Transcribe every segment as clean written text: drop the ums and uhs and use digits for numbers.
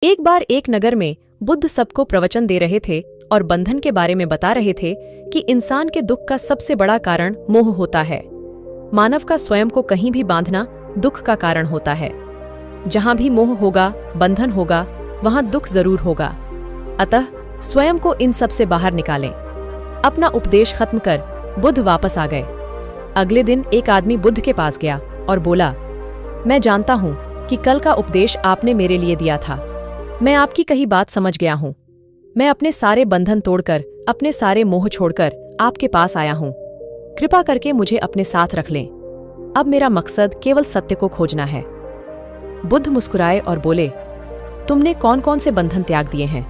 एक बार एक नगर में बुद्ध सबको प्रवचन दे रहे थे और बंधन के बारे में बता रहे थे कि इंसान के दुख का सबसे बड़ा कारण मोह होता है। मानव का स्वयं को कहीं भी बांधना दुख का कारण होता है। जहां भी मोह होगा, बंधन होगा, वहां दुख जरूर होगा। अतः स्वयं को इन सब से बाहर निकालें। अपना उपदेश खत्म कर बुद्ध वापस आ गए। अगले दिन एक आदमी बुद्ध के पास गया और बोला, मैं जानता हूं कि कल का उपदेश आपने मेरे लिए दिया था। मैं आपकी कही बात समझ गया हूं। मैं अपने सारे बंधन तोड़कर, अपने सारे मोह छोड़कर आपके पास आया हूं। कृपा करके मुझे अपने साथ रख लें। अब मेरा मकसद केवल सत्य को खोजना है। बुद्ध मुस्कुराए और बोले, तुमने कौन कौन से बंधन त्याग दिए हैं?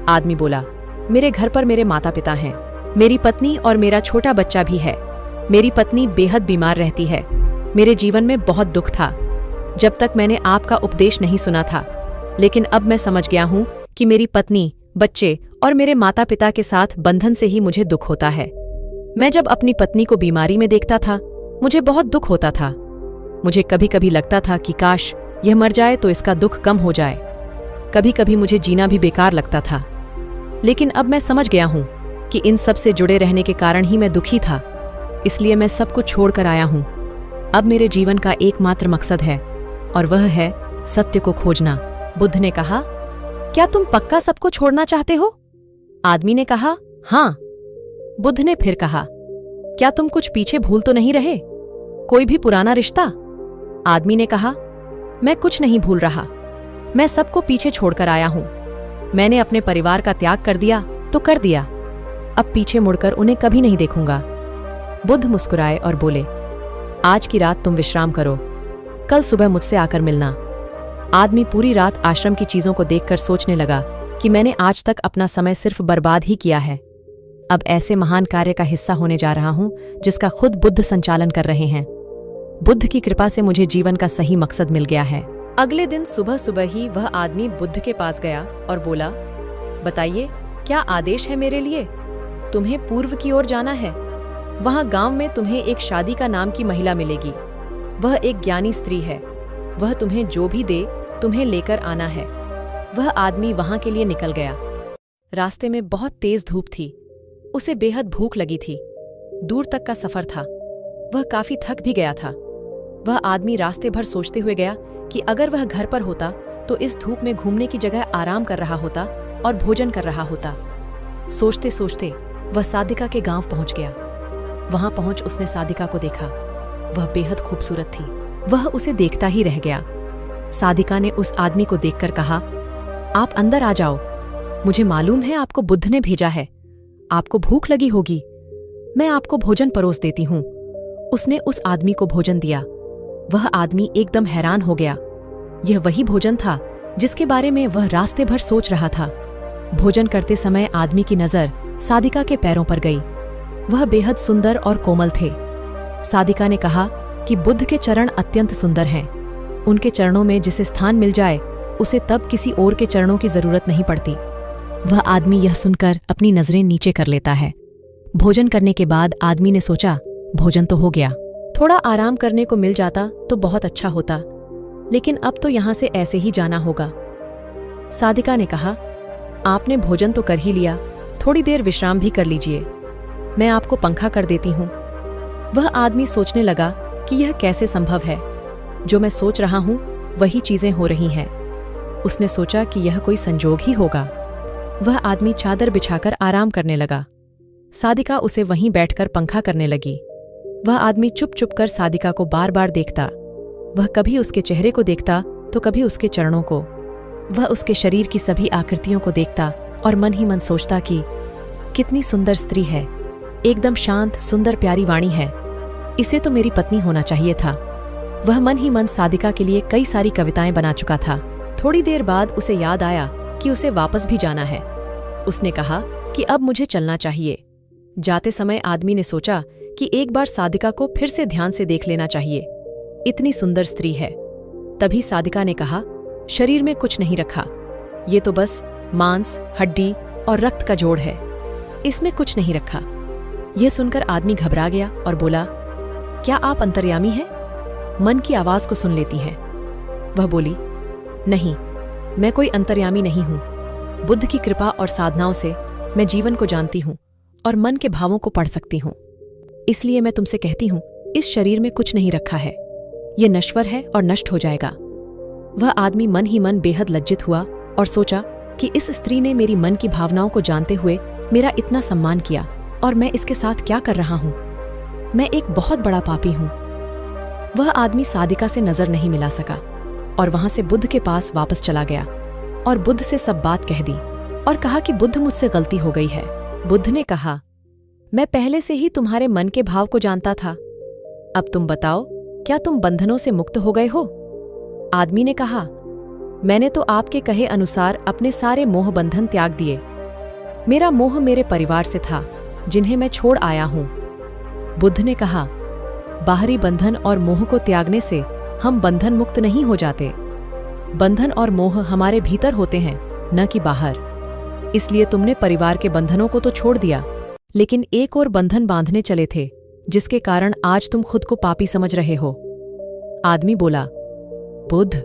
आदमी बोला, मेरे घर पर मेरे माता पिता हैं, मेरी पत्नी और मेरा छोटा बच्चा भी है। मेरी पत्नी बेहद बीमार रहती है। मेरे जीवन में बहुत दुख था जब तक मैंने आपका उपदेश नहीं सुना था, लेकिन अब मैं समझ गया हूं कि मेरी पत्नी, बच्चे और मेरे माता पिता के साथ बंधन से ही मुझे दुख होता है। मैं जब अपनी पत्नी को बीमारी में देखता था, मुझे बहुत दुख होता था। मुझे कभी कभी लगता था कि काश यह मर जाए तो इसका दुख कम हो जाए। कभी कभी मुझे जीना भी बेकार लगता था। लेकिन अब मैं समझ गया हूं कि इन सब से जुड़े रहने के कारण ही मैं दुखी था। इसलिए मैं सब कुछ छोड़कर आया हूं। अब मेरे जीवन का एकमात्र मकसद है और वह है सत्य को खोजना। बुद्ध ने कहा, क्या तुम पक्का सबको छोड़ना चाहते हो? आदमी ने कहा, हाँ। बुद्ध ने फिर कहा, क्या तुम कुछ पीछे भूल तो नहीं रहे? कोई भी पुराना रिश्ता? आदमी ने कहा, मैं कुछ नहीं भूल रहा। मैं सबको पीछे छोड़कर आया हूं। मैंने अपने परिवार का त्याग कर दिया तो कर दिया। अब पीछे मुड़कर उन्हें कभी नहीं देखूंगा। बुद्ध मुस्कुराए और बोले, आज की रात तुम विश्राम करो, कल सुबह मुझसे आकर मिलना। आदमी पूरी रात आश्रम की चीजों को देखकर सोचने लगा कि मैंने आज तक अपना समय सिर्फ बर्बाद ही किया है। अब ऐसे महान कार्य का हिस्सा होने जा रहा हूं जिसका खुद बुद्ध संचालन कर रहे हैं। बुद्ध की कृपा से मुझे जीवन का सही मकसद मिल गया है। अगले दिन सुबह सुबह ही वह आदमी बुद्ध के पास गया और बोला, बताइए, क्या आदेश है मेरे लिए? तुम्हें पूर्व की ओर जाना है। वहां गांव में तुम्हें एक शादी का नाम की महिला मिलेगी। वह एक ज्ञानी स्त्री है। वह तुम्हें जो भी दे, तुम्हें लेकर आना है। वह आदमी वहां के लिए निकल गया। रास्ते में बहुत तेज धूप थी। उसे बेहद भूख लगी थी। दूर तक का सफर था। वह काफी थक भी गया था। वह आदमी रास्ते भर सोचते हुए गया कि अगर वह घर पर होता तो इस धूप में घूमने की जगह आराम कर रहा होता और भोजन कर रहा होता। सोचते सोचते वह साधिका के गांव पहुंच गया। वहां पहुंच उसने साधिका को देखा। वह बेहद खूबसूरत थी। वह उसे देखता ही रह गया। साधिका ने उस आदमी को देखकर कहा, आप अंदर आ जाओ। मुझे मालूम है आपको बुद्ध ने भेजा है। आपको भूख लगी होगी। मैं आपको भोजन परोस देती हूं। उसने उस आदमी को भोजन दिया। वह आदमी एकदम हैरान हो गया। यह वही भोजन था जिसके बारे में वह रास्ते भर सोच रहा था। भोजन करते समय आदमी की नजर साधिका के पैरों पर गई। वह बेहद सुंदर और कोमल थे। साधिका ने कहा कि बुद्ध के चरण अत्यंत सुंदर हैं। उनके चरणों में जिसे स्थान मिल जाए उसे तब किसी और के चरणों की जरूरत नहीं पड़ती। वह आदमी यह सुनकर अपनी नजरें नीचे कर लेता है। भोजन करने के बाद आदमी ने सोचा, भोजन तो हो गया, थोड़ा आराम करने को मिल जाता तो बहुत अच्छा होता, लेकिन अब तो यहां से ऐसे ही जाना होगा। साधिका ने कहा, आपने भोजन तो कर ही लिया, थोड़ी देर विश्राम भी कर लीजिए। मैं आपको पंखा कर देती हूं। वह आदमी सोचने लगा कि यह कैसे संभव है। जो मैं सोच रहा हूं वही चीजें हो रही हैं। उसने सोचा कि यह कोई संजोग ही होगा। वह आदमी चादर बिछाकर आराम करने लगा। साधिका उसे वहीं बैठकर पंखा करने लगी। वह आदमी चुप चुप कर साधिका को बार बार देखता। वह कभी उसके चेहरे को देखता तो कभी उसके चरणों को। वह उसके शरीर की सभी आकृतियों को देखता और मन ही मन सोचता कि कितनी सुंदर स्त्री है, एकदम शांत, सुंदर, प्यारी वाणी है। इसे तो मेरी पत्नी होना चाहिए था। वह मन ही मन साधिका के लिए कई सारी कविताएं बना चुका था। थोड़ी देर बाद उसे याद आया कि उसे वापस भी जाना है। उसने कहा कि अब मुझे चलना चाहिए। जाते समय आदमी ने सोचा कि एक बार साधिका को फिर से ध्यान से देख लेना चाहिए। इतनी सुंदर स्त्री है। तभी साधिका ने कहा, शरीर में कुछ नहीं रखा। ये तो बस मांस, हड्डी और रक्त का जोड़ है। इसमें कुछ नहीं रखा। यह सुनकर आदमी घबरा गया और बोला, क्या आप अंतर्यामी हैं? मन की आवाज को सुन लेती हैं। वह बोली, नहीं, मैं कोई अंतर्यामी नहीं हूँ। बुद्ध की कृपा और साधनाओं से मैं जीवन को जानती हूँ और मन के भावों को पढ़ सकती हूँ। इसलिए मैं तुमसे कहती हूँ, इस शरीर में कुछ नहीं रखा है, ये नश्वर है और नष्ट हो जाएगा। वह आदमी मन ही मन बेहद लज्जित हुआ और सोचा कि इस स्त्री ने मेरी मन की भावनाओं को जानते हुए मेरा इतना सम्मान किया और मैं इसके साथ क्या कर रहा हूँ। मैं एक बहुत बड़ा पापी हूँ। वह आदमी सादिका से नजर नहीं मिला सका और वहां से बुद्ध के पास वापस चला गया और बुद्ध से सब बात कह दी और कहा कि बुद्ध, मुझसे गलती हो गई है। बुद्ध ने कहा, मैं पहले से ही तुम्हारे मन के भाव को जानता था। अब तुम बताओ, क्या तुम बंधनों से मुक्त हो गए हो? आदमी ने कहा, मैंने तो आपके कहे अनुसार अपने सारे मोह बंधन त्याग दिए। मेरा मोह मेरे परिवार से था, जिन्हें मैं छोड़ आया हूं। बुद्ध ने कहा, बाहरी बंधन और मोह को त्यागने से हम बंधन मुक्त नहीं हो जाते। बंधन और मोह हमारे भीतर होते हैं, न कि बाहर। इसलिए तुमने परिवार के बंधनों को तो छोड़ दिया, लेकिन एक और बंधन बांधने चले थे, जिसके कारण आज तुम खुद को पापी समझ रहे हो। आदमी बोला, बुद्ध,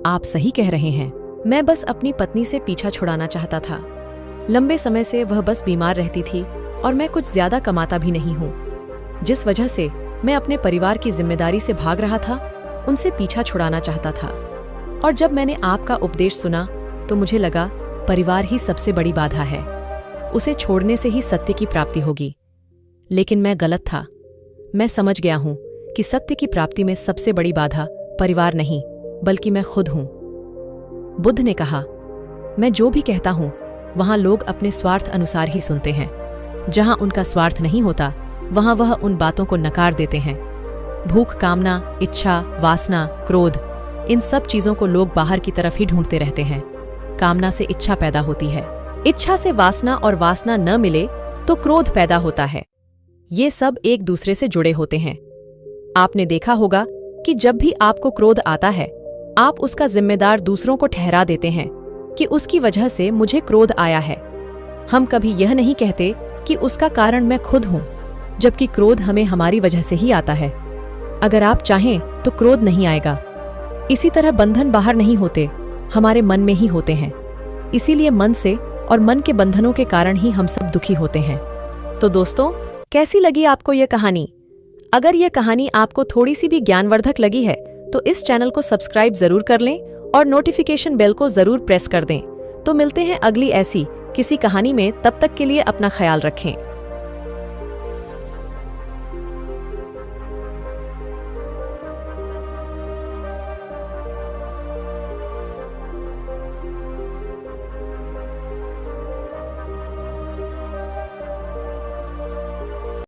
आप सही कह रहे हैं। मैं बस अपनी पत्नी से पीछा छुड़ाना चाहता था। लंबे समय से वह बस बीमार रहती थी और मैं कुछ ज्यादा कमाता भी नहीं हूँ, जिस वजह से मैं अपने परिवार की जिम्मेदारी से भाग रहा था, उनसे पीछा छुड़ाना चाहता था। और जब मैंने आपका उपदेश सुना तो मुझे लगा परिवार ही सबसे बड़ी बाधा है, उसे छोड़ने से ही सत्य की प्राप्ति होगी। लेकिन मैं गलत था। मैं समझ गया हूं कि सत्य की प्राप्ति में सबसे बड़ी बाधा परिवार नहीं, बल्कि मैं खुद हूं। बुद्ध ने कहा, मैं जो भी कहता हूं वहां लोग अपने स्वार्थ अनुसार ही सुनते हैं। जहां उनका स्वार्थ नहीं होता, वहां वह उन बातों को नकार देते हैं। भूख, कामना, इच्छा, वासना, क्रोध, इन सब चीजों को लोग बाहर की तरफ ही ढूंढते रहते हैं। कामना से इच्छा पैदा होती है, इच्छा से वासना, और वासना न मिले तो क्रोध पैदा होता है। ये सब एक दूसरे से जुड़े होते हैं। आपने देखा होगा कि जब भी आपको क्रोध आता है, आप उसका जिम्मेदार दूसरों को ठहरा देते हैं कि उसकी वजह से मुझे क्रोध आया है। हम कभी यह नहीं कहते कि उसका कारण मैं खुद हूं, जबकि क्रोध हमें हमारी वजह से ही आता है। अगर आप चाहें तो क्रोध नहीं आएगा। इसी तरह बंधन बाहर नहीं होते, हमारे मन में ही होते हैं। इसीलिए मन से और मन के बंधनों के कारण ही हम सब दुखी होते हैं। तो दोस्तों, कैसी लगी आपको यह कहानी? अगर यह कहानी आपको थोड़ी सी भी ज्ञानवर्धक लगी है तो इस चैनल को सब्सक्राइब जरूर कर लें और नोटिफिकेशन बेल को जरूर प्रेस कर दें। तो मिलते हैं अगली ऐसी किसी कहानी में। तब तक के लिए अपना ख्याल रखें।